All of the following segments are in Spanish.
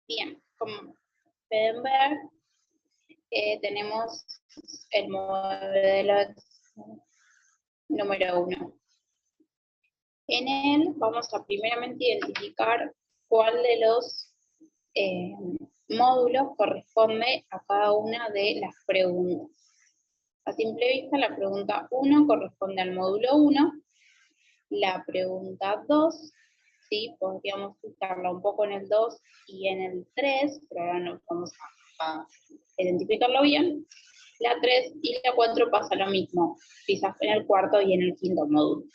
Bien, como pueden ver, tenemos el modelo número 1. En él vamos a primeramente identificar cuál de los módulos corresponde a cada una de las preguntas. A simple vista, la pregunta 1 corresponde al módulo 1, la pregunta 2, ¿sí? Podríamos ubicarla un poco en el 2 y en el 3, pero ahora no vamos a identificarlo bien. La 3 y la 4 pasa lo mismo, quizás en el cuarto y en el quinto módulo.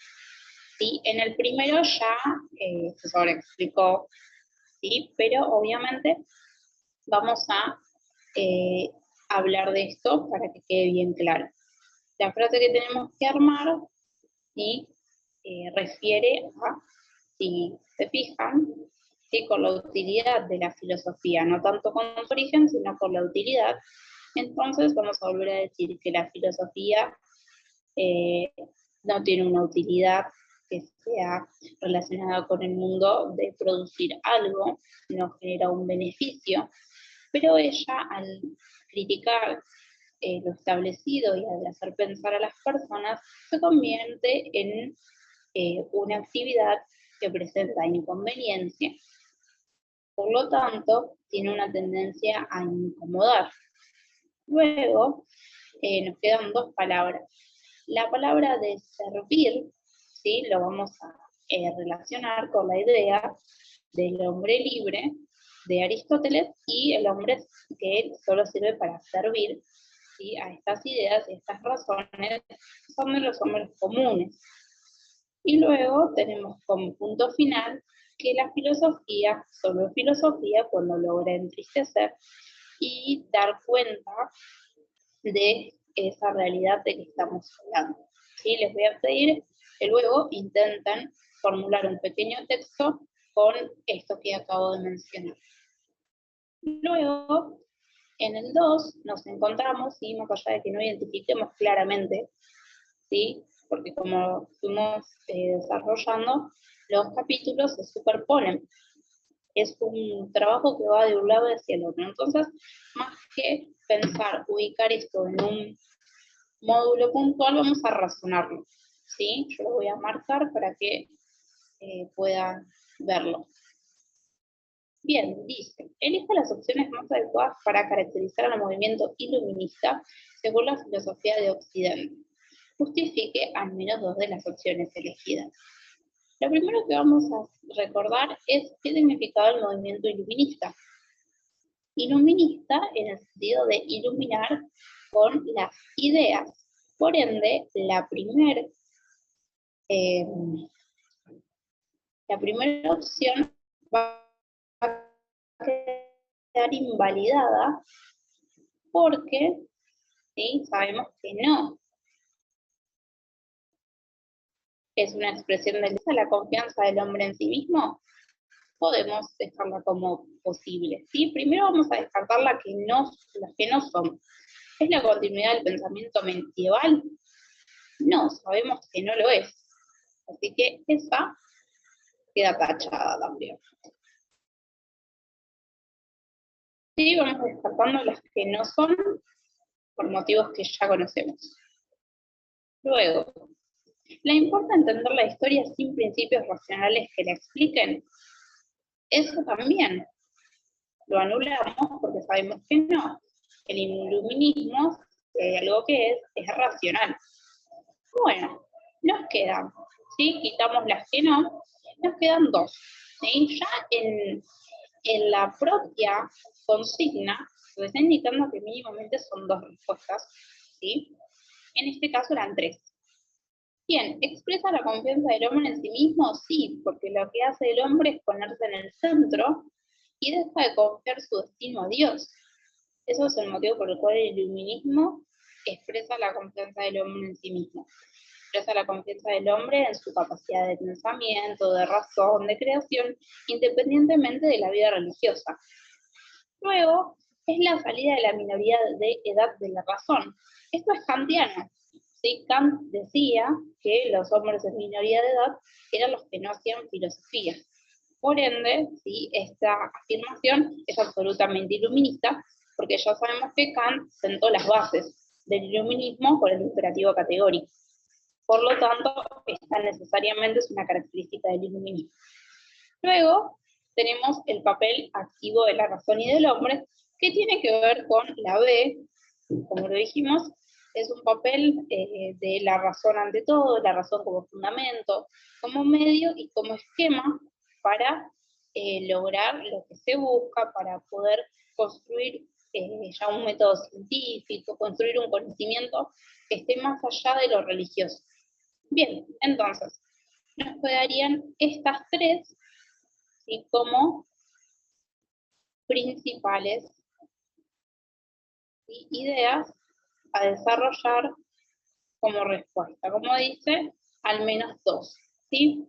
¿Sí? En el primero ya se sobreexplicó, ¿sí? Pero obviamente vamos a hablar de esto para que quede bien claro. La frase que tenemos que armar, ¿sí? Refiere a, si se fijan, ¿sí? Con la utilidad de la filosofía, no tanto con su origen, sino con la utilidad. Entonces vamos a volver a decir que la filosofía no tiene una utilidad que sea relacionada con el mundo de producir algo, no genera un beneficio, pero ella al criticar lo establecido y al hacer pensar a las personas, se convierte en una actividad que presenta inconveniencia. Por lo tanto, tiene una tendencia a incomodar. Luego, nos quedan dos palabras. La palabra de servir, ¿sí? Lo vamos a relacionar con la idea del hombre libre de Aristóteles y el hombre que solo sirve para servir, ¿sí? A estas ideas y estas razones son de los hombres comunes. Y luego tenemos como punto final que la filosofía solo es filosofía cuando logra entristecer y dar cuenta de esa realidad de que estamos hablando. ¿Sí? Les voy a pedir que luego intenten formular un pequeño texto con esto que acabo de mencionar. Luego, en el 2 nos encontramos, ¿sí? Más allá de que no identifiquemos claramente, ¿sí? Porque como fuimos desarrollando, los capítulos se superponen. Es un trabajo que va de un lado hacia el otro. Entonces, más que pensar, ubicar esto en un módulo puntual, vamos a razonarlo, ¿sí? Yo lo voy a marcar para que puedan verlo. Bien, dice, elija las opciones más adecuadas para caracterizar al movimiento iluminista según la filosofía de Occidente. Justifique al menos dos de las opciones elegidas. Lo primero que vamos a recordar es qué significaba el movimiento iluminista. Iluminista en el sentido de iluminar con las ideas. Por ende, la primera opción va a quedar invalidada porque ¿sí? Sabemos que no es una expresión de la confianza del hombre en sí mismo. Podemos dejarla como posible. ¿Sí? Primero vamos a descartar las que no son. ¿Es la continuidad del pensamiento medieval? No, sabemos que no lo es. Así que esa queda tachada también. Sí, vamos descartando las que no son por motivos que ya conocemos. Luego, ¿le importa entender la historia sin principios racionales que la expliquen? Eso también lo anulamos porque sabemos que no. El iluminismo, algo que es racional. Bueno, nos quedan, ¿sí? Quitamos las que no, nos quedan dos. ¿Sí? Ya en la propia consigna se está indicando que mínimamente son dos respuestas, ¿sí? En este caso eran tres. Bien, ¿expresa la confianza del hombre en sí mismo? Sí, porque lo que hace el hombre es ponerse en el centro y deja de confiar su destino a Dios. Eso es el motivo por el cual el iluminismo expresa la confianza del hombre en sí mismo. Expresa la confianza del hombre en su capacidad de pensamiento, de razón, de creación, independientemente de la vida religiosa. Luego, es la salida de la minoría de edad de la razón. Esto es kantiano. ¿Sí? Kant decía que los hombres en minoría de edad eran los que no hacían filosofía. Por ende, ¿sí? Esta afirmación es absolutamente iluminista, porque ya sabemos que Kant sentó las bases del iluminismo con el imperativo categórico. Por lo tanto, esta necesariamente es una característica del iluminismo. Luego, tenemos el papel activo de la razón y del hombre, que tiene que ver con la B, como lo dijimos, es un papel de la razón ante todo, la razón como fundamento, como medio y como esquema para lograr lo que se busca, para poder construir ya un método científico, construir un conocimiento que esté más allá de lo religioso. Bien, entonces, nos quedarían estas tres, ¿sí? Como principales, ¿sí? Ideas a desarrollar como respuesta. Como dice, al menos dos, ¿sí?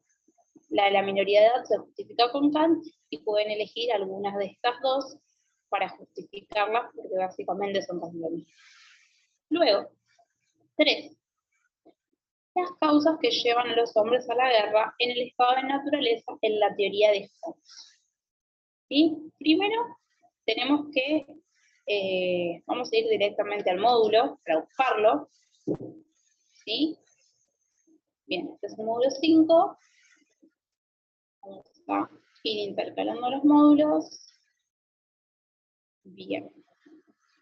La de la minoría de edad se justifica con Kant y pueden elegir algunas de estas dos para justificarlas porque básicamente son casi lo mismo. Luego, 3. Las causas que llevan a los hombres a la guerra en el estado de naturaleza en la teoría de Hobbes. ¿Sí? Primero, tenemos que, vamos a ir directamente al módulo para buscarlo. ¿Sí? Bien, este es el módulo 5. Vamos a ir intercalando los módulos. Bien.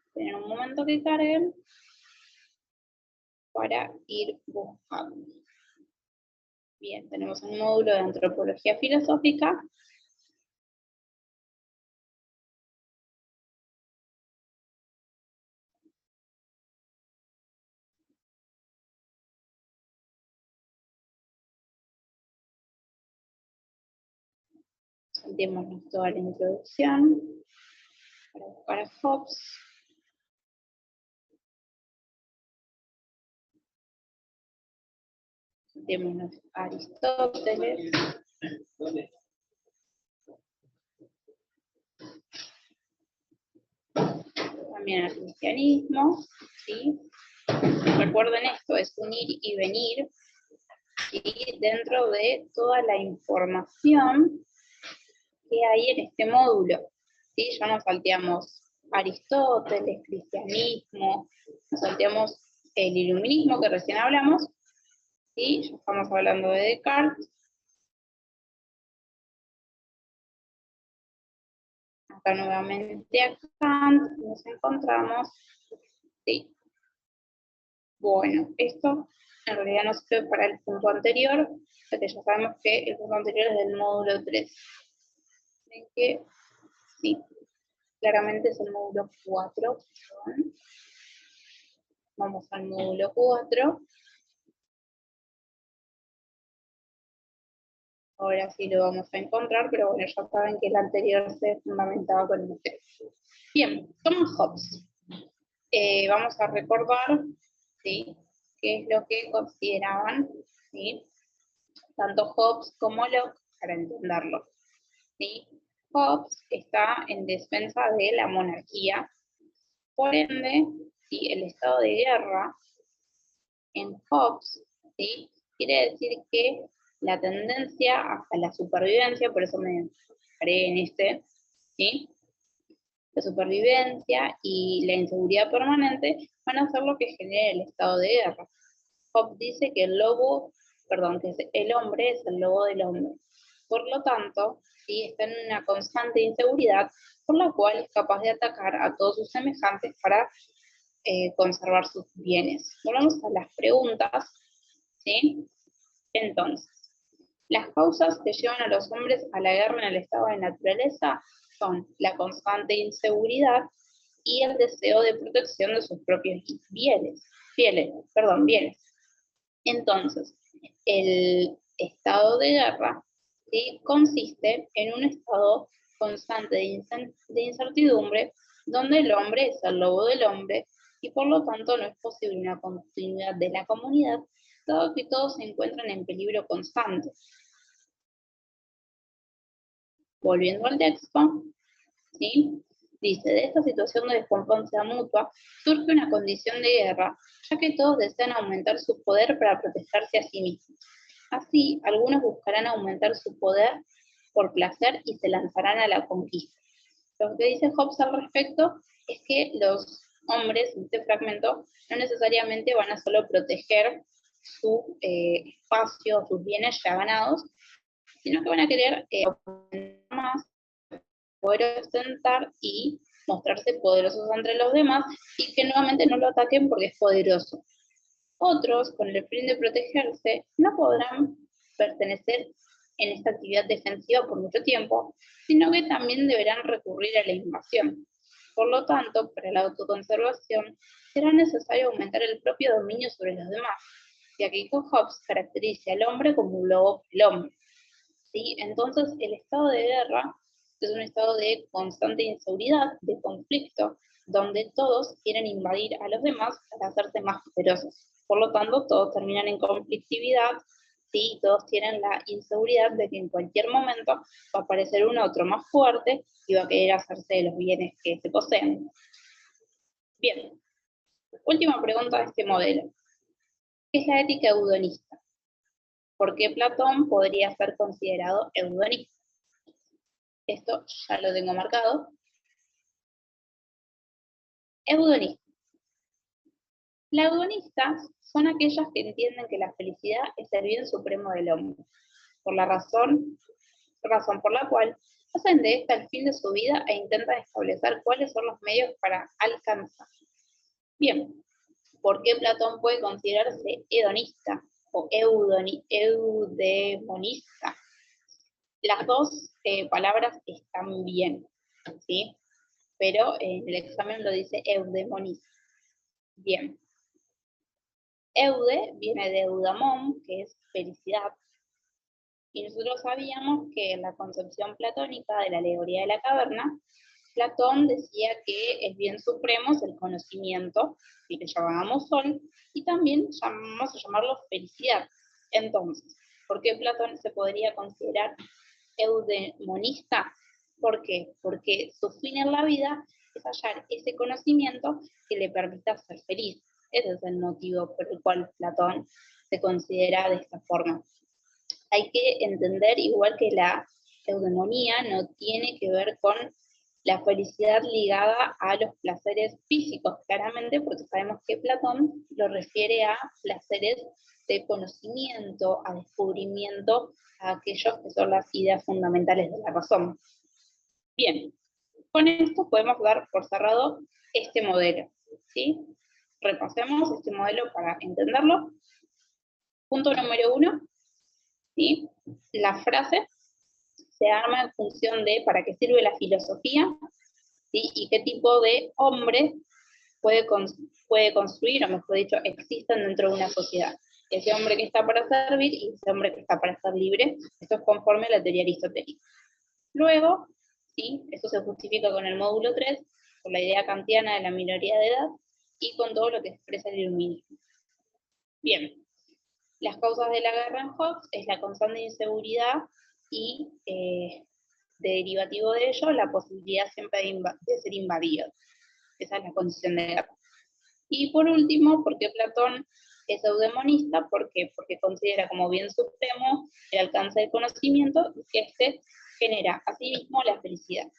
Esperen un momento que carguen para ir buscando. Bien, tenemos un módulo de antropología filosófica. Saltémonos toda la introducción para buscar a Hobbes. Saltémonos a Aristóteles. También al cristianismo, ¿sí? Recuerden esto, es un ir y venir, ¿sí? Dentro de toda la información que hay en este módulo, ¿sí? Ya nos salteamos Aristóteles, cristianismo, nos salteamos el iluminismo que recién hablamos, ¿sí? Ya estamos hablando de Descartes. Acá nuevamente a Kant nos encontramos, ¿sí? Bueno, esto en realidad no sirve para el punto anterior, porque ya sabemos que el punto anterior es del módulo 3. Así que, sí, claramente es el módulo 4. Vamos al módulo 4. Ahora sí lo vamos a encontrar, pero bueno, ya saben que el anterior se fundamentaba con el 3. Bien, Thomas Hobbes. Vamos a recordar, ¿sí? Qué es lo que consideraban, ¿sí? Tanto Hobbes como Locke, para entenderlo. ¿Sí? Hobbes está en defensa de la monarquía, por ende, ¿sí? El estado de guerra en Hobbes, ¿sí? Quiere decir que la tendencia hacia la supervivencia, por eso me paré en este, ¿sí? La supervivencia y la inseguridad permanente van a ser lo que genera el estado de guerra. Hobbes dice que el hombre es el lobo del hombre. Por lo tanto, ¿sí? Está en una constante inseguridad, por la cual es capaz de atacar a todos sus semejantes para conservar sus bienes. Volvamos a las preguntas, ¿sí? Entonces, las causas que llevan a los hombres a la guerra en el estado de naturaleza son la constante inseguridad y el deseo de protección de sus propios bienes. Bienes. Entonces, el estado de guerra, ¿sí? Consiste en un estado constante de incertidumbre donde el hombre es el lobo del hombre y por lo tanto no es posible una continuidad de la comunidad, dado que todos se encuentran en peligro constante. Volviendo al texto, ¿sí? Dice, de esta situación de desconfianza mutua surge una condición de guerra, ya que todos desean aumentar su poder para protegerse a sí mismos. Así, algunos buscarán aumentar su poder por placer y se lanzarán a la conquista. Lo que dice Hobbes al respecto es que los hombres en este fragmento no necesariamente van a solo proteger su espacio, sus bienes ya ganados, sino que van a querer más, poder ostentar y mostrarse poderosos entre los demás y que nuevamente no lo ataquen porque es poderoso. Otros, con el fin de protegerse, no podrán pertenecer en esta actividad defensiva por mucho tiempo, sino que también deberán recurrir a la invasión. Por lo tanto, para la autoconservación, será necesario aumentar el propio dominio sobre los demás, ya que Hobbes caracteriza al hombre como un lobo del hombre. ¿Sí? Entonces, el estado de guerra es un estado de constante inseguridad, de conflicto, donde todos quieren invadir a los demás para hacerse más poderosos. Por lo tanto, todos terminan en conflictividad, ¿sí? Todos tienen la inseguridad de que en cualquier momento va a aparecer un otro más fuerte y va a querer hacerse de los bienes que se poseen. Bien, última pregunta de este modelo. ¿Qué es la ética eudonista? ¿Por qué Platón podría ser considerado eudonista? Esto ya lo tengo marcado. Eudonista. Las eudonistas son aquellas que entienden que la felicidad es el bien supremo del hombre, por la razón por la cual hacen de esta el fin de su vida e intentan establecer cuáles son los medios para alcanzar. Bien, ¿por qué Platón puede considerarse hedonista o eudemonista? Las dos palabras están bien, ¿sí? Pero en el examen lo dice eudemonista. Bien. Eude viene de eudamón, que es felicidad. Y nosotros sabíamos que en la concepción platónica de la alegoría de la caverna, Platón decía que el bien supremo es el conocimiento, y que llamábamos sol, y también vamos a llamarlo felicidad. Entonces, ¿por qué Platón se podría considerar eudemonista? ¿Por qué? Porque su fin en la vida es hallar ese conocimiento que le permita ser feliz. Ese es el motivo por el cual Platón se considera de esta forma. Hay que entender, igual que la eudemonía no tiene que ver con la felicidad ligada a los placeres físicos, claramente, porque sabemos que Platón lo refiere a placeres de conocimiento, a descubrimiento, a aquellos que son las ideas fundamentales de la razón. Bien, con esto podemos dar por cerrado este modelo, ¿sí? Repasemos este modelo para entenderlo. Punto número 1, ¿sí? La frase se arma en función de para qué sirve la filosofía, ¿sí? Y qué tipo de hombre puede construir, o mejor dicho, existen dentro de una sociedad. Ese hombre que está para servir y ese hombre que está para ser libre. Esto es conforme a la teoría aristotélica. Luego, ¿sí? Eso se justifica con el módulo 3, con la idea kantiana de la minoría de edad y con todo lo que expresa el iluminismo. Bien, las causas de la guerra en Hobbes es la constante inseguridad y, de derivativo de ello, la posibilidad siempre de ser invadido. Esa es la condición de guerra. Y por último, ¿por qué Platón es eudemonista? ¿Por qué? Porque considera como bien supremo el alcance del conocimiento y que este genera asimismo la felicidad.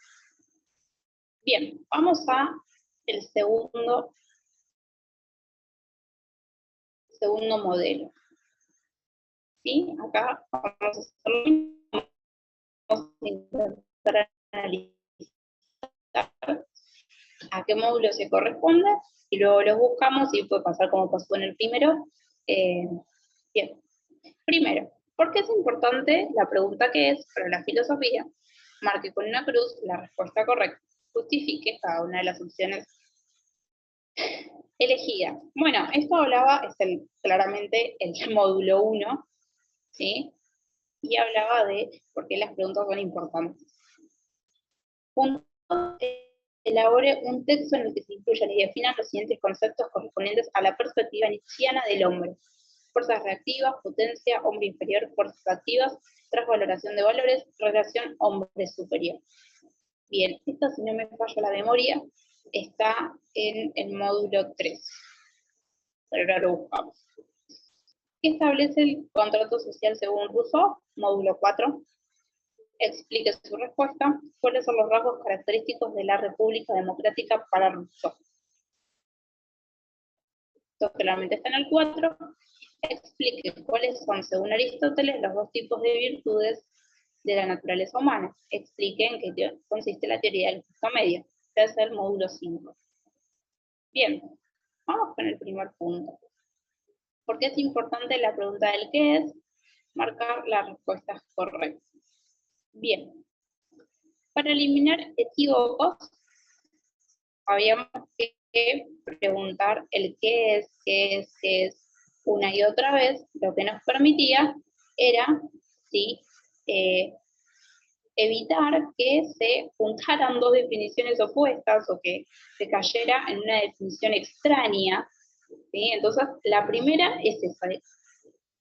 Bien, vamos a el segundo modelo. ¿Sí? Acá vamos a hacerlo, vamos a intentar analizar a qué módulo se corresponde y luego los buscamos y puede pasar como pasó en el primero. Bien, primero, ¿por qué es importante la pregunta que es para la filosofía? Marque con una cruz la respuesta correcta. Justifique cada una de las opciones elegidas. Bueno, esto hablaba, claramente el módulo 1, ¿sí? Y hablaba de por qué las preguntas son importantes. Punto, elabore un texto en el que se incluyan y definan los siguientes conceptos correspondientes a la perspectiva nietzscheana del hombre: fuerzas reactivas, potencia, hombre inferior, fuerzas activas, transvaloración de valores, relación hombre superior. Bien, esta, si no me falla la memoria, está en el módulo 3. Pero ahora lo buscamos. ¿Qué establece el contrato social según Rousseau? Módulo 4. Explique su respuesta. ¿Cuáles son los rasgos característicos de la República Democrática para Rousseau? Esto claramente está en el 4. Explique cuáles son, según Aristóteles, los dos tipos de virtudes de la naturaleza humana. Explique en qué consiste la teoría del justo medio. Este es el módulo 5. Bien, vamos con el primer punto. ¿Por qué es importante la pregunta del qué es? Marcar las respuestas correctas. Bien, para eliminar equívocos, habíamos que preguntar el qué es, una y otra vez. Lo que nos permitía era, ¿sí?, evitar que se juntaran dos definiciones opuestas o que se cayera en una definición extraña, ¿sí? Entonces, la primera es esa,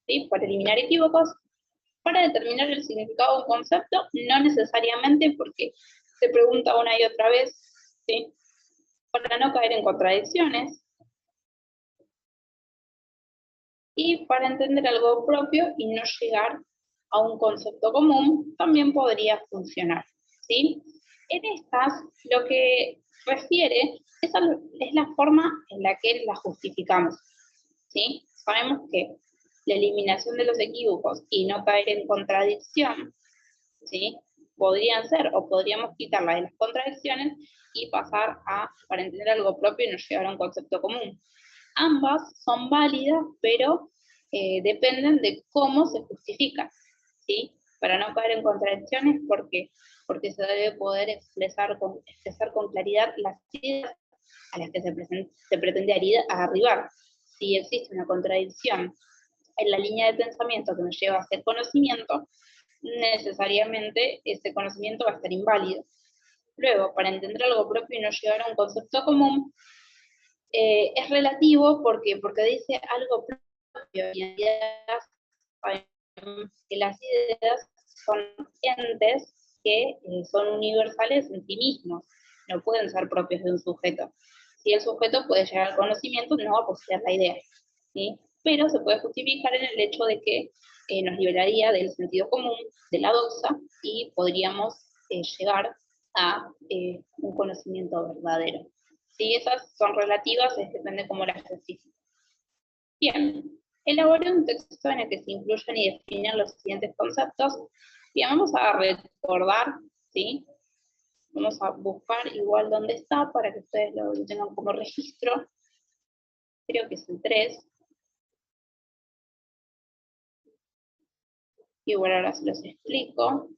¿sí?, para eliminar equívocos. Para determinar el significado de un concepto, no necesariamente, porque se pregunta una y otra vez, ¿sí?, para no caer en contradicciones, y para entender algo propio y no llegar a un concepto común, también podría funcionar, ¿sí? En estas, lo que refiere es la forma en la que la justificamos, ¿sí? Sabemos que la eliminación de los equívocos y no caer en contradicción, ¿sí?, podrían ser, o podríamos quitarla de las contradicciones y pasar a, para entender algo propio y no llegar a un concepto común. Ambas son válidas, pero dependen de cómo se justifica, ¿sí? Para no caer en contradicciones, porque se debe poder expresar con claridad las ideas a las que se pretende arribar. Si existe una contradicción en la línea de pensamiento que nos lleva a hacer conocimiento, necesariamente ese conocimiento va a estar inválido. Luego, para entender algo propio y no llegar a un concepto común, es relativo porque dice algo propio y que las ideas son entes que son universales en sí mismos, no pueden ser propios de un sujeto. Si el sujeto puede llegar al conocimiento, no va a poseer la idea, ¿sí? Pero se puede justificar en el hecho de que nos liberaría del sentido común, de la doxa, y podríamos llegar a un conocimiento verdadero. Si esas son relativas, depende cómo las justifique. Bien, elabore un texto en el que se incluyan y definen los siguientes conceptos. Bien, vamos a recordar, ¿sí? Vamos a buscar igual dónde está para que ustedes lo tengan como registro. Creo que es el 3. Igual ahora se los explico.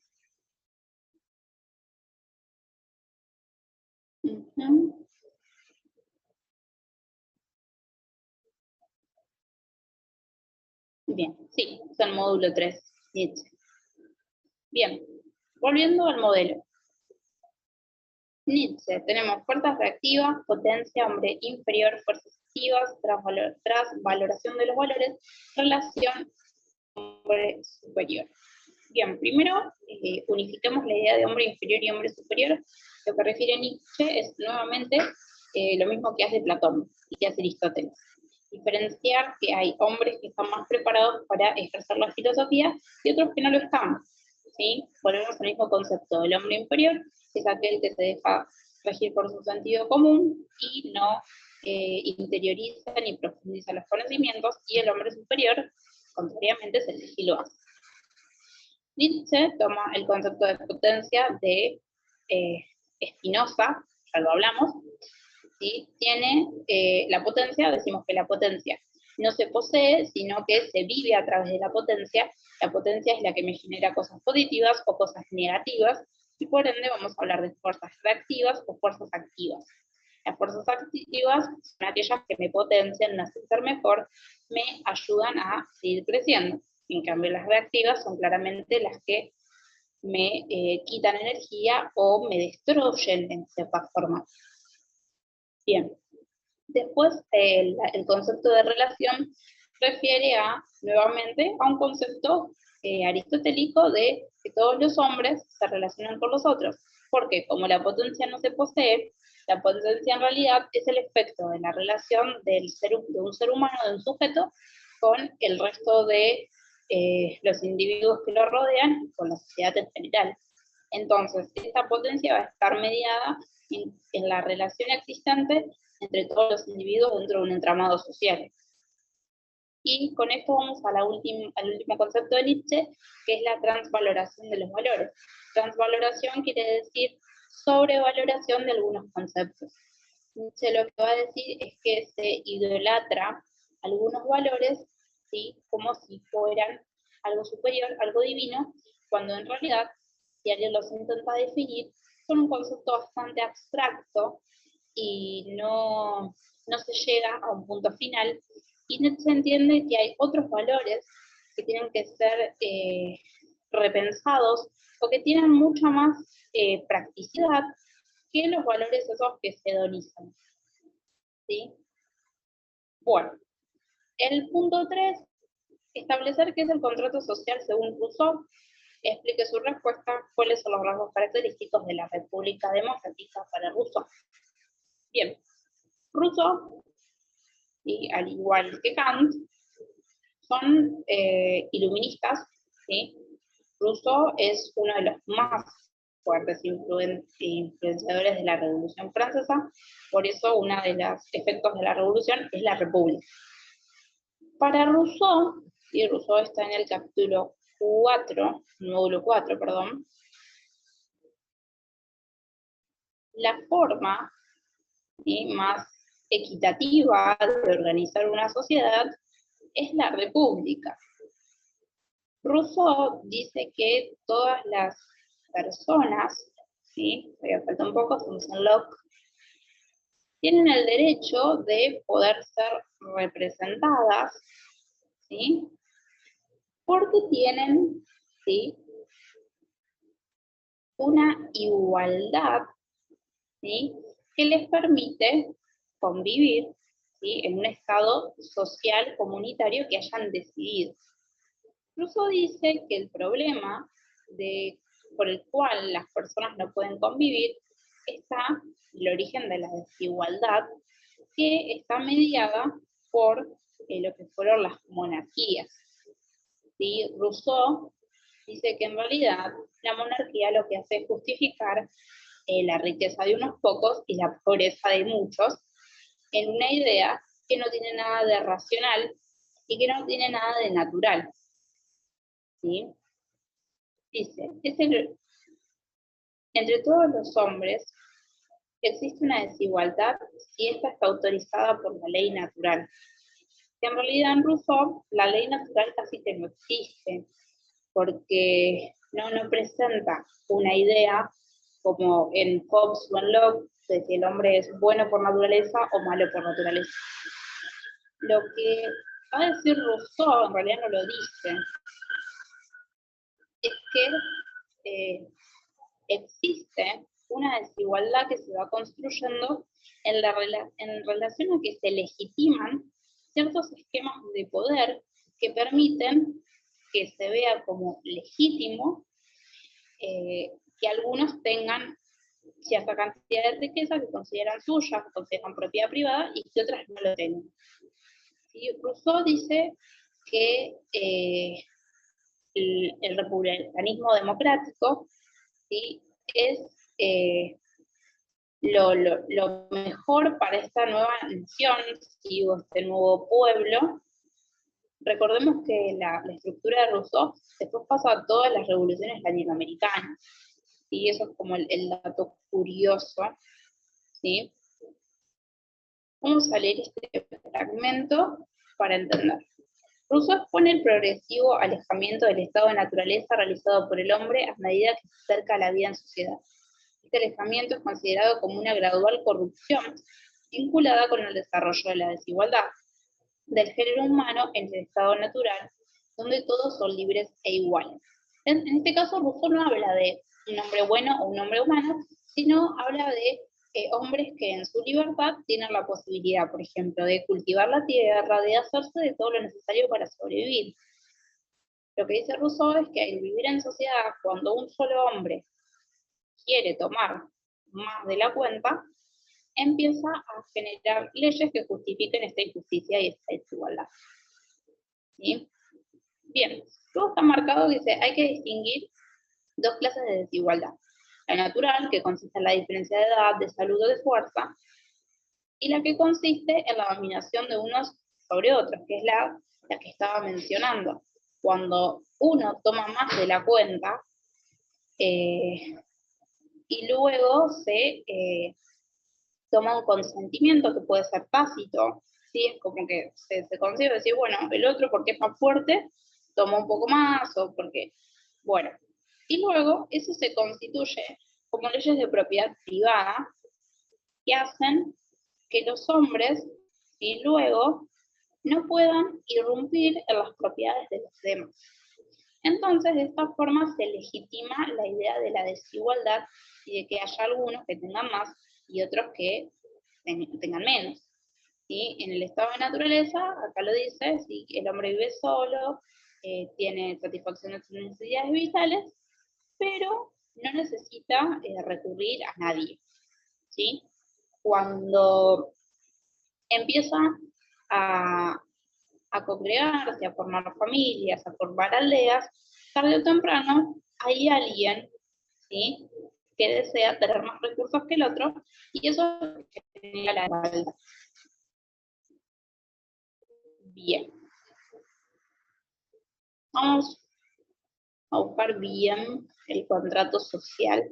Bien, sí, es el módulo 3, Nietzsche. Bien, volviendo al modelo. Nietzsche, tenemos fuerzas reactivas, potencia, hombre inferior, fuerzas activas, transvaloración de los valores, relación hombre superior. Bien, primero unifiquemos la idea de hombre inferior y hombre superior. Lo que refiere Nietzsche es nuevamente lo mismo que hace Platón y que hace Aristóteles. Diferenciar que hay hombres que están más preparados para ejercer la filosofía y otros que no lo están, ¿sí? Volvemos al mismo concepto. El hombre inferior es aquel que se deja regir por su sentido común y no interioriza ni profundiza los conocimientos, y el hombre superior, contrariamente, es el que sí lo hace. Nietzsche toma el concepto de potencia de Spinoza, ya lo hablamos, ¿sí? Tiene la potencia, decimos que la potencia no se posee, sino que se vive a través de la potencia. La potencia es la que me genera cosas positivas o cosas negativas, y por ende vamos a hablar de fuerzas reactivas o fuerzas activas. Las fuerzas activas son aquellas que me potencian, me hacen ser mejor, me ayudan a seguir creciendo. En cambio, las reactivas son claramente las que me quitan energía o me destruyen en cierta forma. Bien, después el concepto de relación refiere nuevamente a un concepto aristotélico de que todos los hombres se relacionan con los otros, porque como la potencia no se posee, la potencia en realidad es el efecto de la relación de un ser humano, de un sujeto, con el resto de los individuos que lo rodean y con la sociedad en general. Entonces, esta potencia va a estar mediada en la relación existente entre todos los individuos dentro de un entramado social. Y con esto vamos a al último concepto de Nietzsche, que es la transvaloración de los valores. Transvaloración quiere decir sobrevaloración de algunos conceptos. Nietzsche lo que va a decir es que se idolatra algunos valores, ¿sí?, como si fueran algo superior, algo divino, cuando en realidad, si alguien los intenta definir, son un concepto bastante abstracto y no se llega a un punto final, y se entiende que hay otros valores que tienen que ser repensados o que tienen mucha más practicidad que los valores esos que se hedonizan. ¿Sí? Bueno, el punto 3, establecer qué es el contrato social según Rousseau. Explique su respuesta, cuáles son los rasgos característicos de la República Democrática para Rousseau. Bien, Rousseau, y al igual que Kant, son iluministas, ¿sí? Rousseau es uno de los más fuertes influenciadores de la Revolución Francesa, por eso uno de los efectos de la Revolución es la República. Para Rousseau, y Rousseau está en el capítulo 4, módulo 4, perdón, la forma, ¿sí?, más equitativa de organizar una sociedad es la república. Rousseau dice que todas las personas, ¿sí?, voy a faltar un poco, estamos en Locke, tienen el derecho de poder ser representadas, ¿sí?, porque tienen, ¿sí?, una igualdad, ¿sí?, que les permite convivir, ¿sí?, en un estado social comunitario que hayan decidido. Rousseau dice que el problema por el cual las personas no pueden convivir está el origen de la desigualdad, que está mediada por lo que fueron las monarquías. ¿Sí? Rousseau dice que en realidad la monarquía lo que hace es justificar la riqueza de unos pocos y la pobreza de muchos, en una idea que no tiene nada de racional y que no tiene nada de natural. ¿Sí? Dice, entre todos los hombres existe una desigualdad si esta está autorizada por la ley natural. Que en realidad en Rousseau la ley natural casi que no existe, porque no presenta una idea como en Hobbes o en Locke, de que el hombre es bueno por naturaleza o malo por naturaleza. Lo que va a decir Rousseau, en realidad no lo dice, es que existe una desigualdad que se va construyendo en relación a que se legitiman ciertos esquemas de poder que permiten que se vea como legítimo que algunos tengan cierta cantidad de riqueza que consideran suya, que consideran propiedad privada, y que otras no lo tengan. ¿Sí? Rousseau dice que el republicanismo democrático, ¿sí?, es lo mejor para esta nueva nación, ¿sí?, o este nuevo pueblo. Recordemos que la estructura de Rousseau después pasa a todas las revoluciones latinoamericanas, y eso es como el dato curioso, ¿sí? Vamos a leer este fragmento para entender. Rousseau expone el progresivo alejamiento del estado de naturaleza realizado por el hombre a medida que se acerca a la vida en sociedad. Este alejamiento es considerado como una gradual corrupción vinculada con el desarrollo de la desigualdad del género humano en el estado natural, donde todos son libres e iguales. En este caso, Rousseau no habla de un hombre bueno o un hombre humano, sino habla de hombres que en su libertad tienen la posibilidad, por ejemplo, de cultivar la tierra, de hacerse de todo lo necesario para sobrevivir. Lo que dice Rousseau es que al vivir en sociedad, cuando un solo hombre quiere tomar más de la cuenta, empieza a generar leyes que justifiquen esta injusticia y esta desigualdad. ¿Sí? Bien, luego está marcado que dice, hay que distinguir dos clases de desigualdad. La natural, que consiste en la diferencia de edad, de salud o de fuerza, y la que consiste en la dominación de unos sobre otros, que es la que estaba mencionando. Cuando uno toma más de la cuenta, y luego se toma un consentimiento que puede ser tácito, ¿sí? Es como que se consigue decir, bueno, el otro porque es más fuerte, toma un poco más, o porque, bueno. Y luego eso se constituye como leyes de propiedad privada que hacen que los hombres, y luego, no puedan irrumpir en las propiedades de los demás. Entonces, de esta forma se legitima la idea de la desigualdad y de que haya algunos que tengan más y otros que tengan menos. ¿Sí? En el estado de naturaleza, acá lo dice, ¿sí? El hombre vive solo, tiene satisfacción de sus necesidades vitales, pero no necesita recurrir a nadie. ¿Sí? Cuando empieza a, a congregarse, a formar familias, a formar aldeas, tarde o temprano hay alguien, ¿sí?, que desea tener más recursos que el otro, y eso genera la igualdad. Bien. Vamos a buscar bien el contrato social.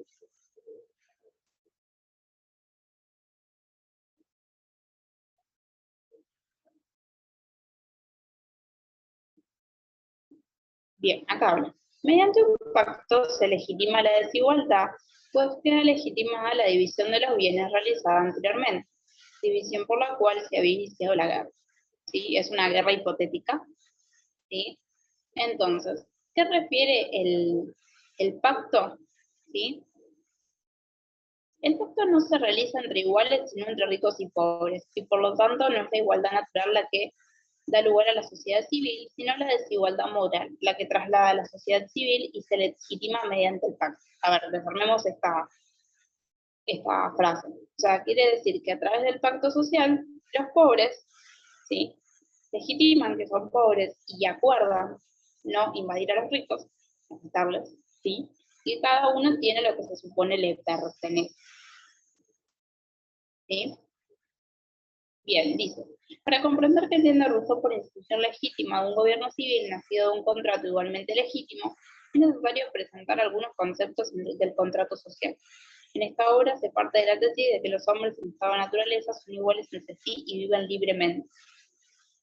Bien, acá habla. Mediante un pacto se legitima la desigualdad, pues queda legitimada la división de los bienes realizada anteriormente, división por la cual se había iniciado la guerra. ¿Sí? Es una guerra hipotética. ¿Sí? Entonces, ¿qué refiere el pacto? ¿Sí? El pacto no se realiza entre iguales, sino entre ricos y pobres, y por lo tanto no es la igualdad natural la que da lugar a la sociedad civil, sino la desigualdad moral, la que traslada a la sociedad civil y se legitima mediante el pacto. A ver, reformemos esta frase. O sea, quiere decir que a través del pacto social, los pobres, ¿sí?, legitiman que son pobres y acuerdan no invadir a los ricos, quitarles, ¿sí?, y cada uno tiene lo que se supone le pertenece. ¿Sí? Bien, dice, para comprender que entiende Rousseau por institución legítima de un gobierno civil nacido de un contrato igualmente legítimo, es necesario presentar algunos conceptos del contrato social. En esta obra se parte de la tesis de que los hombres en estado de naturaleza son iguales entre sí y viven libremente.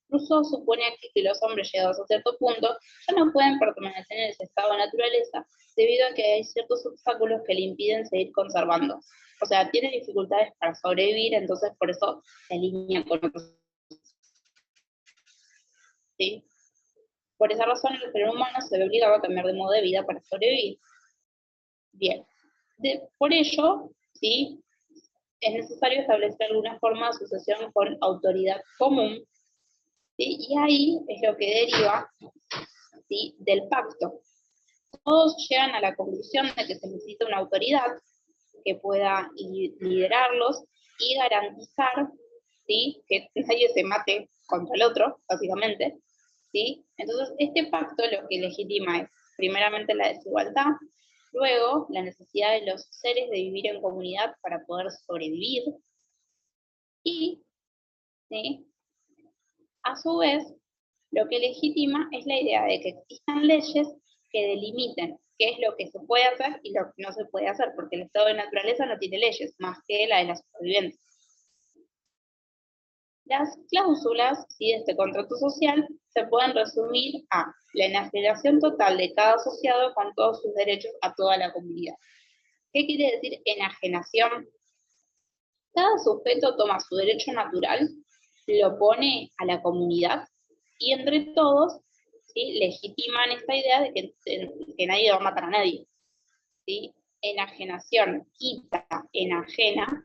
Rousseau supone aquí que los hombres llegados a cierto punto ya no pueden permanecer en ese estado de naturaleza debido a que hay ciertos obstáculos que le impiden seguir conservando. O sea, tiene dificultades para sobrevivir, entonces por eso se alinea con otros. ¿Sí? Por esa razón el ser humano se ve obligado a cambiar de modo de vida para sobrevivir. Bien. Por ello, ¿sí?, es necesario establecer alguna forma de asociación con autoridad común, ¿sí? Y ahí es lo que deriva, ¿sí?, del pacto. Todos llegan a la conclusión de que se necesita una autoridad que pueda liderarlos y garantizar, ¿sí?, que nadie se mate contra el otro, básicamente. ¿Sí? Entonces, este pacto lo que legitima es, primeramente, la desigualdad, luego, la necesidad de los seres de vivir en comunidad para poder sobrevivir, y, ¿sí?, a su vez, lo que legitima es la idea de que existan leyes que delimiten qué es lo que se puede hacer y lo que no se puede hacer, porque el estado de naturaleza no tiene leyes, más que la de la supervivencia. Las cláusulas, ¿sí?, de este contrato social se pueden resumir a la enajenación total de cada asociado con todos sus derechos a toda la comunidad. ¿Qué quiere decir enajenación? Cada sujeto toma su derecho natural, lo pone a la comunidad y entre todos, ¿sí?, legitiman esta idea de que nadie va a matar a nadie. ¿Sí? Enajenación quita, enajena,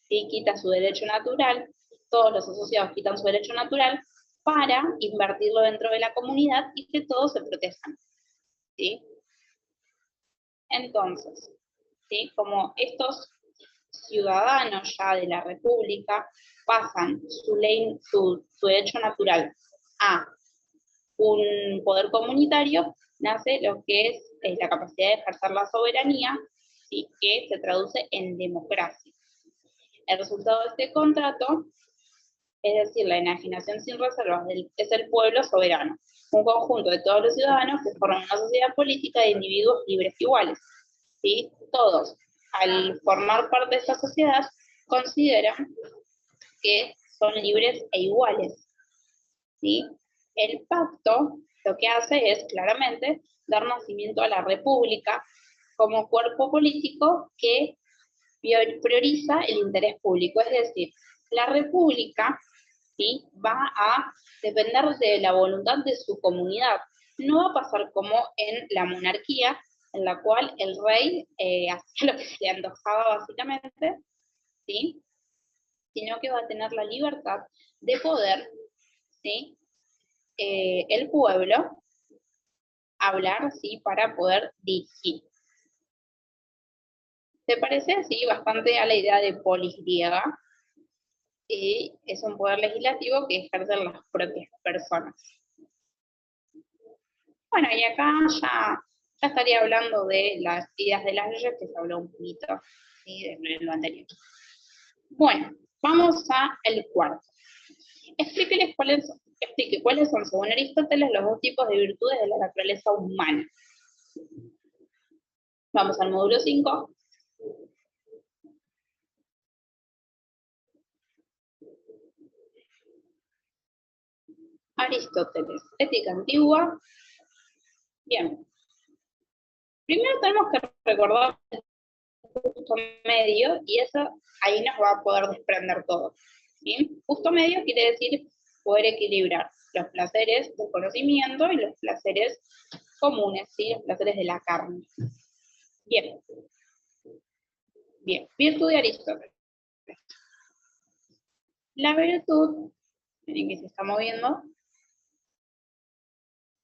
¿sí?, quita su derecho natural, todos los asociados quitan su derecho natural para invertirlo dentro de la comunidad y que todos se protejan. ¿Sí? Entonces, ¿sí?, como estos ciudadanos ya de la República pasan su derecho natural a un poder comunitario, nace lo que es la capacidad de ejercer la soberanía, ¿sí? Que se traduce en democracia. El resultado de este contrato, es decir, la enajenación sin reservas, es el pueblo soberano, un conjunto de todos los ciudadanos que forman una sociedad política de individuos libres e iguales. ¿Sí? Todos, al formar parte de esta sociedad, consideran que son libres e iguales. ¿Sí? El pacto lo que hace es claramente dar nacimiento a la república como cuerpo político que prioriza el interés público, es decir, la república, ¿sí? Va a depender de la voluntad de su comunidad. No va a pasar como en la monarquía, en la cual el rey hacía lo que se le antojaba básicamente, ¿sí? Sino que va a tener la libertad de poder, ¿sí? El pueblo hablar, ¿sí? Para poder dirigir. ¿Te parece así bastante a la idea de polis griega? Y es un poder legislativo que ejercen las propias personas. Bueno, y acá ya estaría hablando de las ideas de las leyes, que se habló un poquito, ¿sí? De lo anterior. Bueno, vamos al cuarto. Explique cuáles son, según Aristóteles, los dos tipos de virtudes de la naturaleza humana. Vamos al módulo 5. Aristóteles, ética antigua. Bien. Primero tenemos que recordar el justo medio, y eso ahí nos va a poder desprender todo. ¿Sí? Justo medio quiere decir poder equilibrar los placeres del conocimiento y los placeres comunes, ¿sí? Los placeres de la carne. Bien. Bien, virtud de Aristóteles. La virtud, miren que se está moviendo,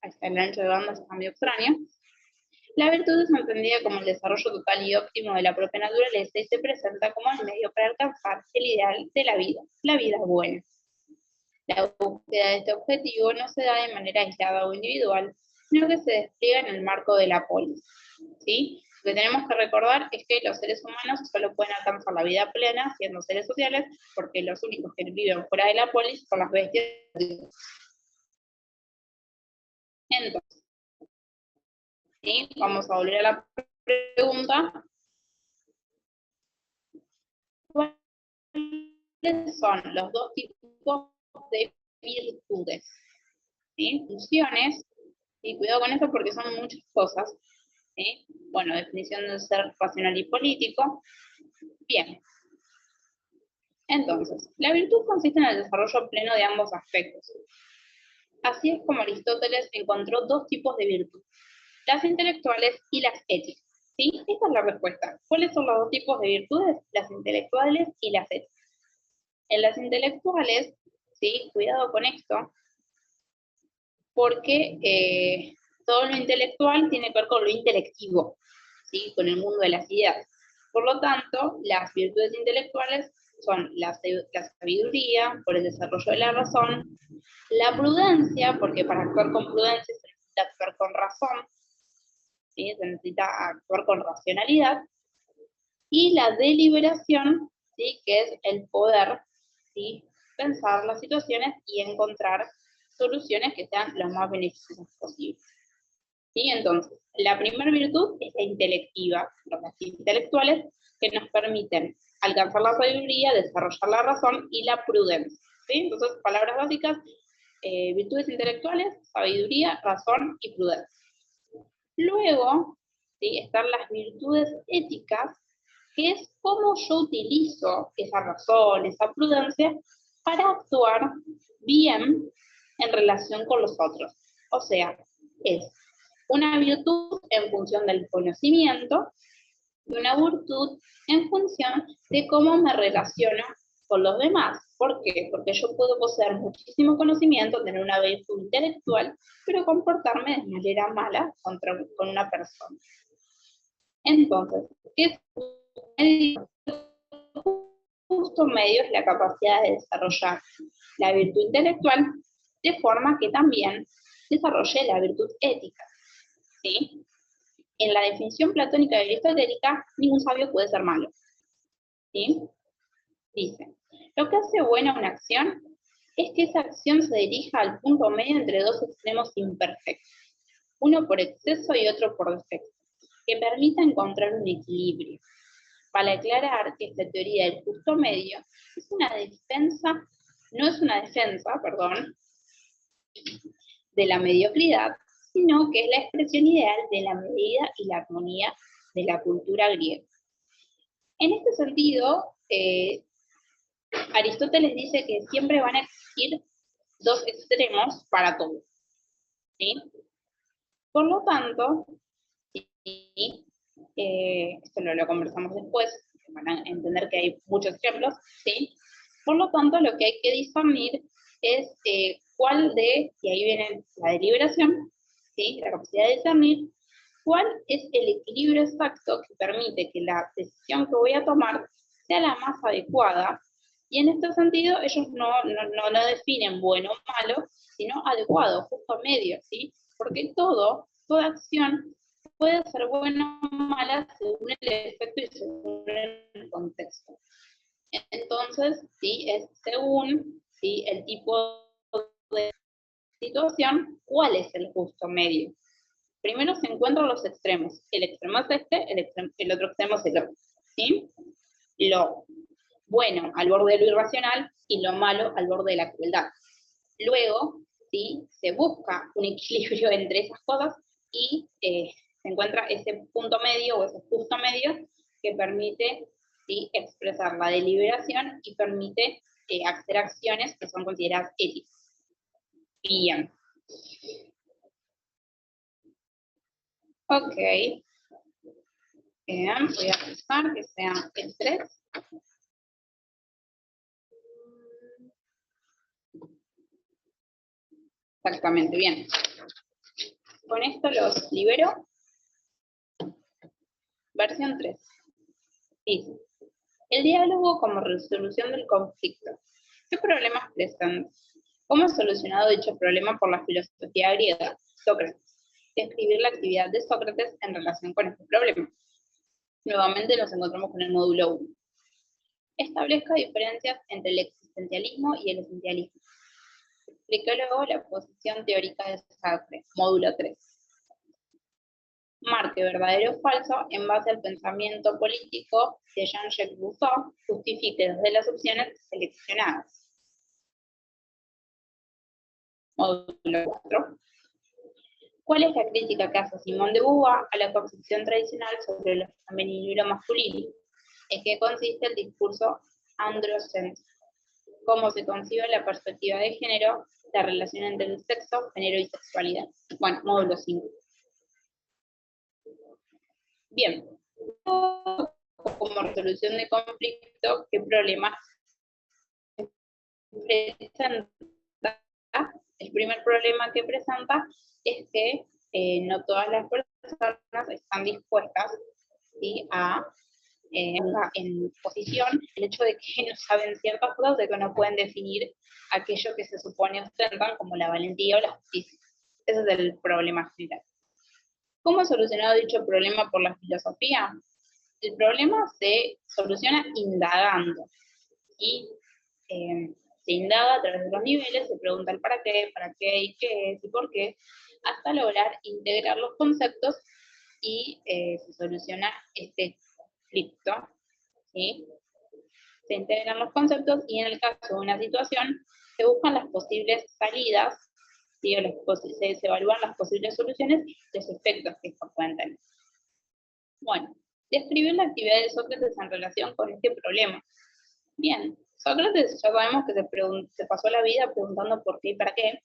ahí está el ancho de banda, está medio extraño. La virtud es entendida como el desarrollo total y óptimo de la propia naturaleza y se presenta como el medio para alcanzar el ideal de la vida buena. La búsqueda de este objetivo no se da de manera aislada o individual, sino que se despliega en el marco de la polis. ¿Sí? Lo que tenemos que recordar es que los seres humanos solo pueden alcanzar la vida plena siendo seres sociales, porque los únicos que viven fuera de la polis son las bestias. Entonces, ¿sí? Vamos a volver a la pregunta. ¿Cuáles son los dos tipos de virtudes? ¿Sí? Funciones, y cuidado con esto porque son muchas cosas. ¿Sí? Bueno, definición de ser racional y político. Bien. Entonces, la virtud consiste en el desarrollo pleno de ambos aspectos. Así es como Aristóteles encontró dos tipos de virtud, las intelectuales y las éticas. ¿Sí? Esta es la respuesta. ¿Cuáles son los dos tipos de virtudes? Las intelectuales y las éticas. En las intelectuales, ¿sí? Cuidado con esto, porque todo lo intelectual tiene que ver con lo intelectivo, ¿sí? Con el mundo de las ideas. Por lo tanto, las virtudes intelectuales son la sabiduría, por el desarrollo de la razón, la prudencia, porque para actuar con prudencia se necesita actuar con razón, ¿sí? Se necesita actuar con racionalidad, y la deliberación, ¿sí? Que es el poder, ¿sí? Pensar las situaciones y encontrar soluciones que sean lo más beneficiosas posibles. ¿Sí? Entonces, la primera virtud es la intelectiva, las intelectuales que nos permiten alcanzar la sabiduría, desarrollar la razón y la prudencia. ¿Sí? Entonces, palabras básicas, virtudes intelectuales, sabiduría, razón y prudencia. Luego, ¿sí? Están las virtudes éticas, que es cómo yo utilizo esa razón, esa prudencia, para actuar bien en relación con los otros. O sea, es una virtud en función del conocimiento y una virtud en función de cómo me relaciono con los demás. ¿Por qué? Porque yo puedo poseer muchísimo conocimiento, tener una virtud intelectual, pero comportarme de manera mala con una persona. Entonces, ¿qué es justo medio? Es la capacidad de desarrollar la virtud intelectual de forma que también desarrolle la virtud ética. ¿sí? En la definición platónica y aristotélica, ningún sabio puede ser malo, ¿sí? Dice, lo que hace buena una acción es que esa acción se dirija al punto medio entre dos extremos imperfectos, uno por exceso y otro por defecto, que permita encontrar un equilibrio. Para aclarar que esta teoría del justo medio es una defensa, no es una defensa, perdón, de la mediocridad, sino que es la expresión ideal de la medida y la armonía de la cultura griega. En este sentido, Aristóteles dice que siempre van a existir dos extremos para todo, ¿sí? Por lo tanto, ¿sí? Esto lo conversamos después, van a entender que hay muchos ejemplos, ¿sí? Por lo tanto, lo que hay que discernir es cuál de, y ahí viene la deliberación, ¿sí? La capacidad de discernir, cuál es el equilibrio exacto que permite que la decisión que voy a tomar sea la más adecuada, y en este sentido ellos no definen bueno o malo, sino adecuado, justo medio, ¿sí? Porque toda acción puede ser buena o mala según el efecto y según el contexto. Entonces, ¿sí? Es según, ¿sí? El tipo de situación, ¿cuál es el justo medio? Primero se encuentran los extremos. El extremo es este, el otro extremo es el otro, ¿sí? Lo bueno al borde de lo irracional y lo malo al borde de la crueldad. Luego, ¿sí? Se busca un equilibrio entre esas cosas y se encuentra ese punto medio o ese justo medio que permite, ¿sí? Expresar la deliberación y permite hacer acciones que son consideradas éticas. Bien. Ok. Bien, voy a buscar que sea el 3. Exactamente, bien. Con esto los libero. Versión 3. Dice, el diálogo como resolución del conflicto. ¿Qué problemas presenta? ¿Cómo ha solucionado dicho problema por la filosofía griega? Sócrates. Describir la actividad de Sócrates en relación con este problema. Nuevamente nos encontramos con el módulo 1. Establezca diferencias entre el existencialismo y el esencialismo. Explica luego la posición teórica de Sartre, módulo 3. Marque verdadero o falso en base al pensamiento político de Jean-Jacques Rousseau, justifique desde las opciones seleccionadas. Módulo 4. ¿Cuál es la crítica que hace Simone de Beauvoir a la concepción tradicional sobre lo femenino y lo masculino? ¿En qué consiste el discurso androcéntrico? ¿Cómo se concibe la perspectiva de género, la relación entre el sexo, género y sexualidad? Bueno, módulo 5. Bien, como resolución de conflicto, ¿qué problemas presenta? El primer problema que presenta es que no todas las personas están dispuestas, ¿sí? a en posición el hecho de que no saben ciertas cosas, de que no pueden definir aquello que se supone ostentan como la valentía o la justicia. Ese es el problema general. ¿Cómo ha solucionado dicho problema por la filosofía? El problema se soluciona indagando. Y se indaga a través de los niveles, se pregunta el para qué y qué es y por qué, hasta lograr integrar los conceptos y se soluciona este conflicto, ¿sí? Se integran los conceptos y en el caso de una situación se buscan las posibles salidas, ¿sí? Se evalúan las posibles soluciones y los efectos que estos pueden tener. Bueno, describir la actividad de Sócrates en relación con este problema. Bien, Sócrates ya sabemos que se pasó la vida preguntando por qué y para qué,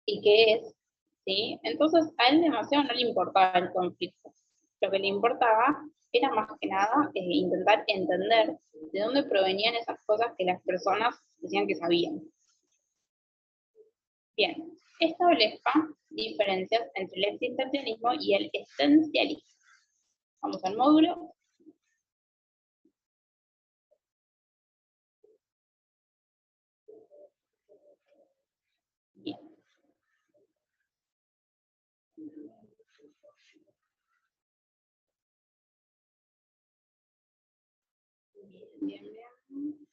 y qué es, ¿sí? Entonces a él demasiado no le importaba el conflicto. Lo que le importaba era más que nada intentar entender de dónde provenían esas cosas que las personas decían que sabían. Bien, establezca diferencias entre el existencialismo y el esencialismo. Vamos al módulo. Bien. Bien, bien.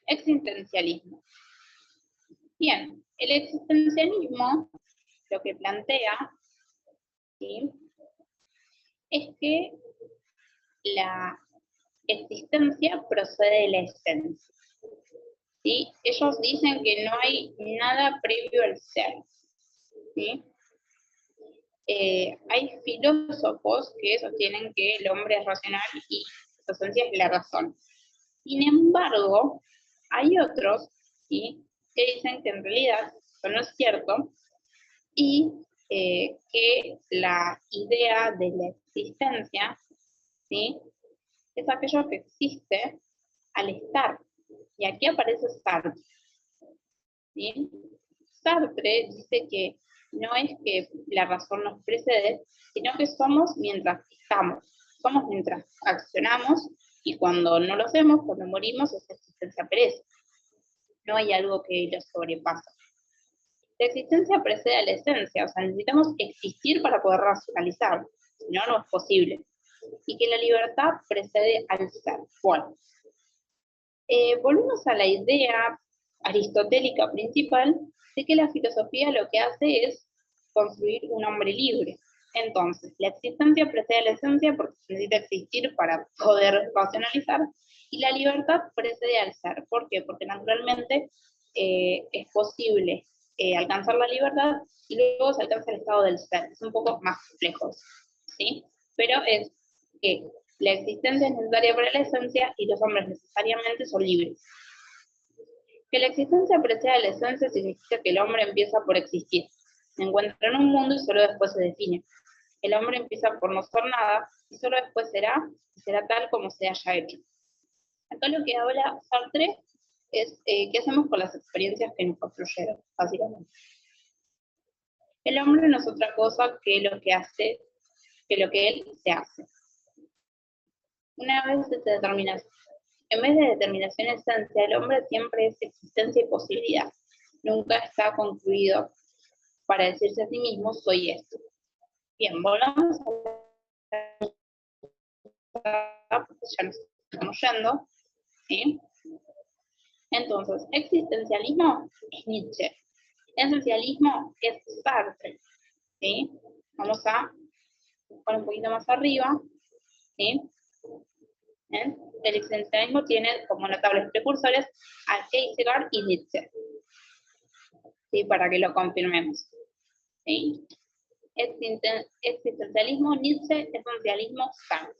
Existencialismo. Bien, el existencialismo lo que plantea, ¿sí?, es que la existencia procede de la esencia. ¿Sí? Ellos dicen que no hay nada previo al ser. ¿Sí? Hay filósofos que sostienen que el hombre es racional y su esencia es la razón. Sin embargo, hay otros, ¿sí?, que dicen que en realidad eso no es cierto y que la idea de la existencia, ¿sí?, es aquello que existe al estar. Y aquí aparece Sartre. ¿Sí? Sartre dice que no es que la razón nos precede, sino que somos mientras estamos, somos mientras accionamos, y cuando no lo hacemos, cuando morimos, esa existencia perece. No hay algo que lo sobrepasa. La existencia precede a la esencia, o sea, necesitamos existir para poder racionalizar, si no, no es posible. Y que la libertad precede al ser. Bueno, volvemos a la idea aristotélica principal de que la filosofía lo que hace es construir un hombre libre. Entonces, la existencia precede a la esencia porque se necesita existir para poder racionalizar, y la libertad precede al ser. ¿Por qué? Porque naturalmente es posible alcanzar la libertad y luego se alcanza el estado del ser. Es un poco más complejo, ¿sí? Pero es que la existencia es necesaria para la esencia y los hombres necesariamente son libres. Que la existencia precede a la esencia significa que el hombre empieza por existir. Se encuentra en un mundo y solo después se define. El hombre empieza por no ser nada y solo después será tal como se haya hecho. Acá lo que habla Sartre es qué hacemos con las experiencias que nos construyeron, básicamente. El hombre no es otra cosa que lo que hace, que lo que él se hace. Una vez se determina, en vez de determinación esencia, el hombre siempre es existencia y posibilidad. Nunca está concluido para decirse a sí mismo, soy esto. Bien, volvamos a ya nos estamos yendo, ¿sí? Entonces, existencialismo es Nietzsche. Esencialismo es Sartre, ¿sí? Vamos a buscar un poquito más arriba, ¿sí? ¿Eh? El existencialismo tiene como notables precursores a Kierkegaard y Nietzsche, ¿sí?, para que lo confirmemos. ¿Sí? Existencialismo, Nietzsche, esencialismo, Sartre.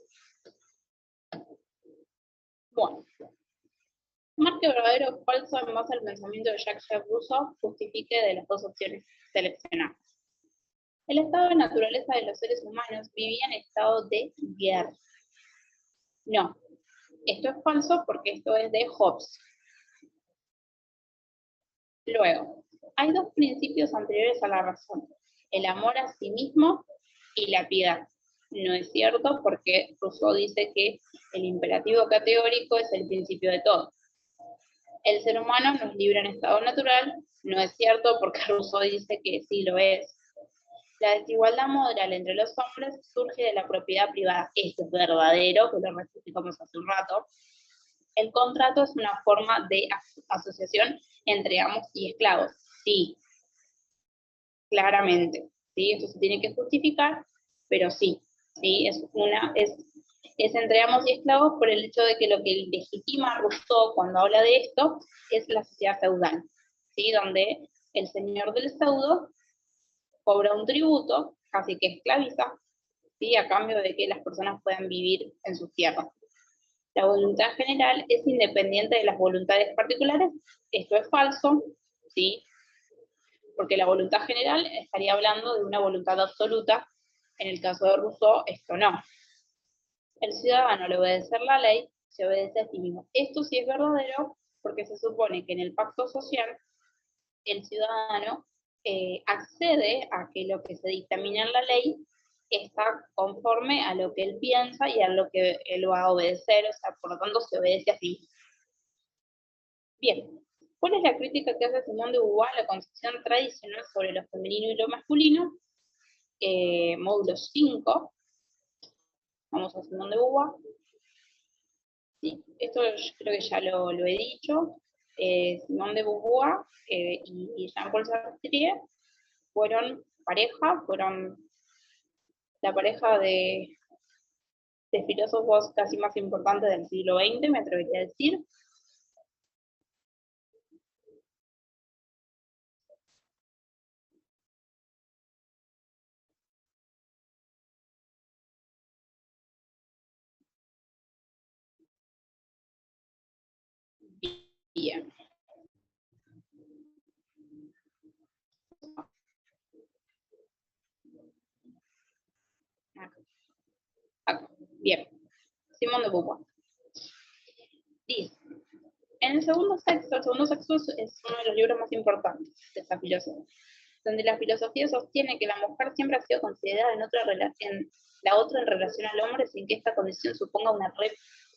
Bueno, marque verdadero o falso en base al pensamiento de Jacques Rousseau justifique de las dos opciones seleccionadas. El estado de naturaleza de los seres humanos vivía en estado de guerra. No, esto es falso porque esto es de Hobbes. Luego, hay dos principios anteriores a la razón: el amor a sí mismo y la piedad. No es cierto porque Rousseau dice que el imperativo categórico es el principio de todo. El ser humano no es libre en estado natural. No es cierto porque Rousseau dice que sí lo es. La desigualdad moral entre los hombres surge de la propiedad privada. Esto es verdadero, que lo rectificamos hace un rato. El contrato es una forma de asociación entre amos y esclavos. Sí, claramente. ¿Sí? Esto se tiene que justificar, pero sí, ¿sí? Es entre amos y esclavos por el hecho de que lo que legitima Rousseau cuando habla de esto es la sociedad feudal, ¿sí?, donde el señor del feudo cobra un tributo, casi que esclaviza, ¿sí?, a cambio de que las personas puedan vivir en sus tierras. La voluntad general es independiente de las voluntades particulares. Esto es falso, ¿sí?, porque la voluntad general estaría hablando de una voluntad absoluta. En el caso de Rousseau, esto no. El ciudadano, al obedecer la ley, se obedece a sí mismo. Esto sí es verdadero porque se supone que en el pacto social el ciudadano accede a que lo que se dictamina en la ley está conforme a lo que él piensa y a lo que él va a obedecer, o sea, por lo tanto se obedece a sí mismo. Bien, ¿cuál es la crítica que hace Simone de Beauvoir a la concepción tradicional sobre lo femenino y lo masculino? Módulo 5. Vamos a Simone de Beauvoir. Sí, esto yo creo que ya lo he dicho. Simone de Beauvoir y Jean-Paul Sartre fueron la pareja de filósofos casi más importantes del siglo XX, me atrevería a decir. Bien. Acá, acá. Bien. Simone de Beauvoir. Dice, el segundo sexo es uno de los libros más importantes de esta filosofía, donde la filosofía sostiene que la mujer siempre ha sido considerada en la otra en relación al hombre sin que esta condición suponga una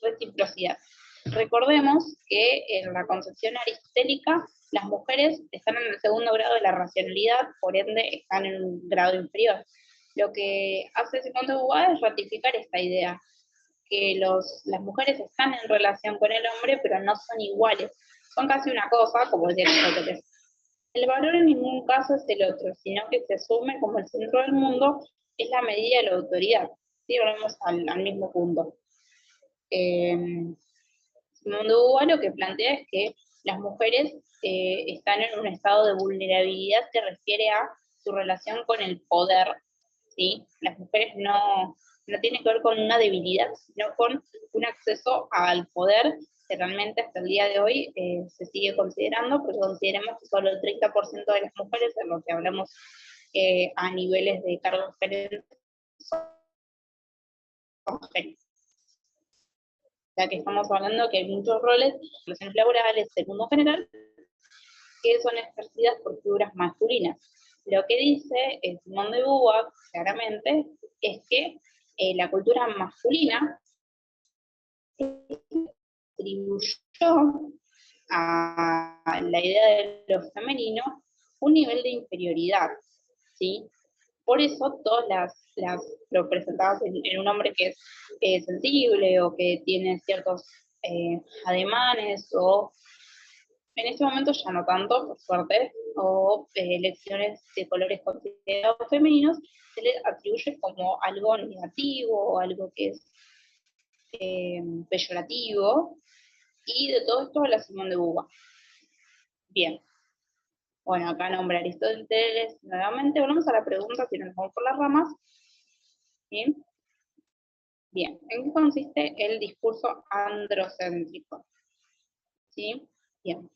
reciprocidad. Recordemos que en la concepción aristotélica las mujeres están en el segundo grado de la racionalidad, por ende están en un grado inferior. Lo que hace Simone de Beauvoir es ratificar esta idea, que las mujeres están en relación con el hombre, pero no son iguales. Son casi una cosa, como decía Aristóteles. El valor en ningún caso es el otro, sino que se asume como el centro del mundo, es la medida de la autoridad. ¿Sí? Volvemos al mismo punto. Simone de Beauvoir lo que plantea es que las mujeres están en un estado de vulnerabilidad que refiere a su relación con el poder. ¿Sí? Las mujeres no tienen que ver con una debilidad, sino con un acceso al poder que realmente hasta el día de hoy se sigue considerando, porque consideremos que solo el 30% de las mujeres, en lo que hablamos a niveles de cargos gerentes, son mujeres. Ya que estamos hablando que hay muchos roles, relaciones laborales, del mundo general, que son ejercidas por figuras masculinas. Lo que dice Simone de Beauvoir claramente es que la cultura masculina atribuyó a la idea de lo femenino un nivel de inferioridad, ¿sí? Por eso todas las representadas en un hombre que es sensible o que tiene ciertos ademanes o en este momento ya no tanto, por suerte, o elecciones de colores considerados femeninos, se le atribuye como algo negativo o algo que es peyorativo, y de todo esto la Simone de Beauvoir. Bien, bueno, acá nombra Aristóteles nuevamente. Volvemos a la pregunta, si no nos vamos por las ramas. ¿Sí? Bien, ¿en qué consiste el discurso androcéntrico? ¿Sí? Bien.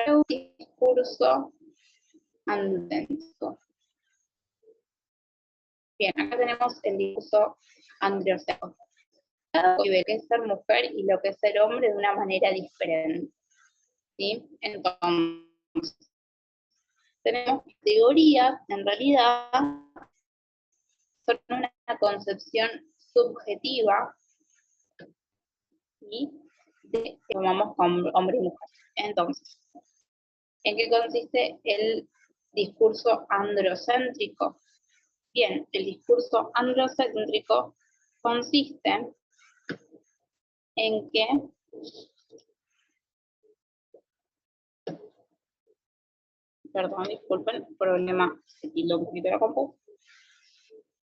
Un discurso androcéntrico. Bien, acá tenemos el discurso androcéntrico. Vive qué es ser mujer y lo que es ser hombre de una manera diferente. ¿Sí? Entonces, tenemos teorías, en realidad, son una concepción subjetiva, ¿sí? De que llamamos hombre y mujer. Entonces, ¿en qué consiste el discurso androcéntrico? Bien, el discurso androcéntrico consiste en que, perdón, disculpen, problema, se tildó un poquito la compu.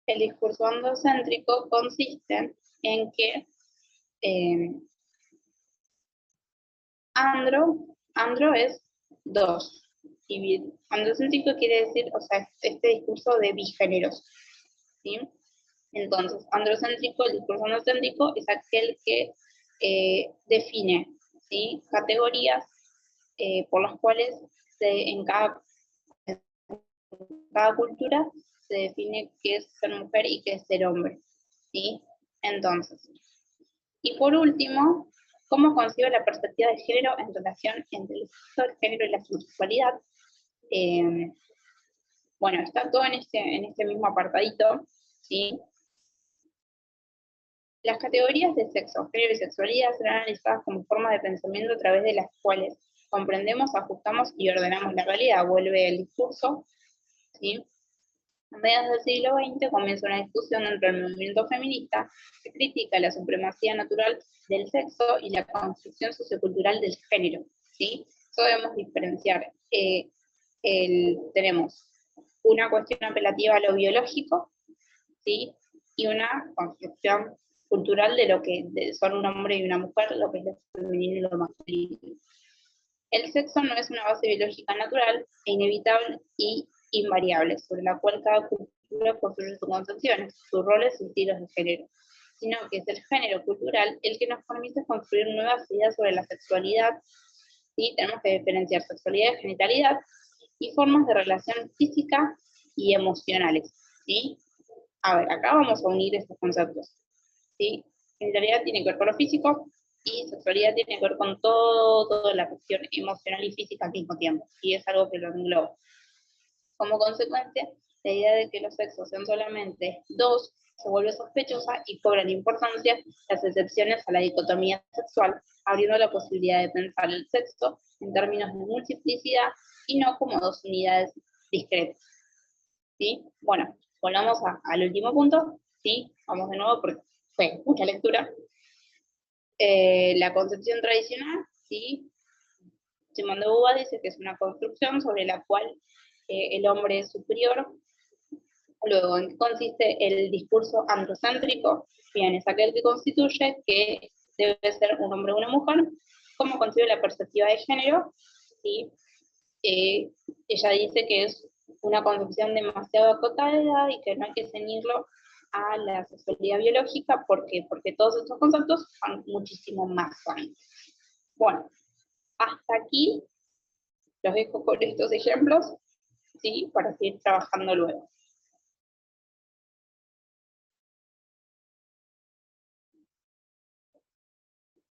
El discurso androcéntrico consiste en que eh, andro es dos, y androcéntrico quiere decir, o sea, este discurso de bigéneros, ¿sí? Entonces, androcéntrico, el discurso androcéntrico es aquel que define, ¿sí? Categorías por las cuales en cada cultura se define qué es ser mujer y qué es ser hombre, ¿sí? Entonces, y por último, ¿cómo concibe la perspectiva de género en relación entre el género y la sexualidad? Eh, Bueno, está todo en este mismo apartadito, ¿sí? Las categorías de sexo, género y sexualidad serán analizadas como formas de pensamiento a través de las cuales comprendemos, ajustamos y ordenamos la realidad. Vuelve el discurso, ¿sí? A mediados del siglo XX comienza una discusión dentro del movimiento feminista que critica la supremacía natural del sexo y la construcción sociocultural del género, ¿sí? Eso debemos diferenciar. Tenemos una cuestión apelativa a lo biológico, ¿sí? Y una construcción cultural de lo que son un hombre y una mujer, lo que es lo femenino y lo masculino. El sexo no es una base biológica natural e inevitable y invariable, sobre la cual cada cultura construye sus concepciones, sus roles y estilos de género, sino que es el género cultural el que nos permite construir nuevas ideas sobre la sexualidad. ¿Sí? Tenemos que diferenciar sexualidad y genitalidad y formas de relación física y emocionales. ¿Sí? A ver, acá vamos a unir estos conceptos. ¿Sí? Genitalidad tiene que ver con lo físico y sexualidad tiene que ver con toda la cuestión emocional y física al mismo tiempo. Y es algo que lo engloba. Como consecuencia, la idea de que los sexos sean solamente dos se vuelve sospechosa y cobran importancia las excepciones a la dicotomía sexual, abriendo la posibilidad de pensar el sexo en términos de multiplicidad y no como dos unidades discretas. ¿Sí? Bueno, volvamos al último punto. ¿Sí? Vamos de nuevo porque fue mucha lectura. La concepción tradicional, ¿sí? Simón de Beauvoir dice que es una construcción sobre la cual el hombre es superior. Luego, ¿en qué consiste el discurso androcéntrico? Bien, es aquel que constituye que debe ser un hombre o una mujer. ¿Cómo concibe la perspectiva de género? ¿Sí? Ella dice que es una concepción demasiado acotada y que no hay que ceñirlo a la sexualidad biológica. ¿Por qué? Porque todos estos conceptos van muchísimo más amplios. Bueno, hasta aquí los dejo con estos ejemplos, ¿sí? Para seguir trabajando luego.